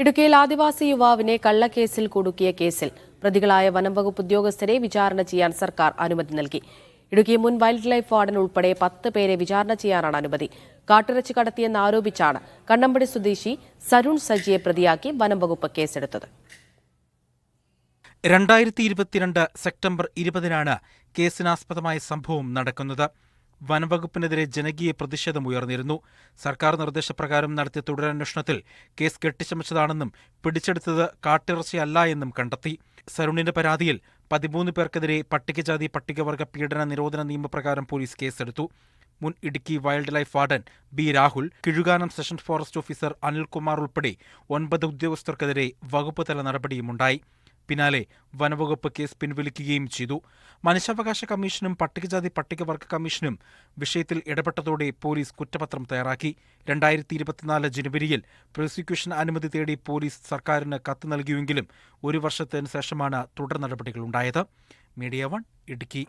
ഇടുക്കിയിൽ ആദിവാസി യുവാവിനെ കള്ളക്കേസിൽ കുടുക്കിയ കേസിൽ പ്രതികളായ വനംവകുപ്പ് ഉദ്യോഗസ്ഥരെ വിചാരണ ചെയ്യാൻ സർക്കാർ അനുമതി നൽകി. ഇടുക്കി മുൻ വൈൽഡ് ലൈഫ് വാർഡൻ ഉൾപ്പെടെ 10 പേരെ വിചാരണ ചെയ്യാനാണ് അനുമതി. കാട്ടിറച്ചി കടത്തിയെന്ന് ആരോപിച്ചാണ് കണ്ണമ്പടി സ്വദേശി സരുൺ സജിയെ പ്രതിയാക്കി വനംവകുപ്പ് കേസെടുത്തത്. 2022 സെപ്റ്റംബർ 20-നാണ് കേസിനാസ്പദമായ സംഭവം നടക്കുന്നത്. വനംവകുപ്പിനെതിരെ ജനകീയ പ്രതിഷേധമുയർന്നിരുന്നു. സർക്കാർ നിർദ്ദേശപ്രകാരം നടത്തിയ തുടരന്വേഷണത്തിൽ കേസ് കെട്ടിച്ചമച്ചതാണെന്നും പിടിച്ചെടുത്തത് കാട്ടിറച്ചിയല്ല എന്നും കണ്ടെത്തി. സരുണിന്റെ പരാതിയിൽ 13 പേർക്കെതിരെ പട്ടികജാതി പട്ടികവർഗ പീഡന നിരോധന നിയമപ്രകാരം പോലീസ് കേസെടുത്തു. മുൻ Idukki wild life warden B Rahul, Kizhukanam session forest officer Anilkumar ഉൾപ്പെടെ 9 ഉദ്യോഗസ്ഥർക്കെതിരെ വകുപ്പ് തല നടപടിയുമുണ്ടായി. പിന്നാലെ വനവകുപ്പ് കേസ് പിൻവലിക്കുകയും ചെയ്തു. മനുഷ്യാവകാശ കമ്മീഷനും പട്ടികജാതി പട്ടികവർഗ കമ്മീഷനും വിഷയത്തിൽ ഇടപെട്ടതോടെ പോലീസ് കുറ്റപത്രം തയ്യാറാക്കി. 2024 ജനുവരിയിൽ പ്രോസിക്യൂഷൻ അനുമതി തേടി പോലീസ് സർക്കാരിന് കത്ത് നൽകിയെങ്കിലും 1 വർഷത്തിന് ശേഷമാണ് തുടർ നടപടികളുണ്ടായത്. മീഡിയ 1 ഇടുക്കി.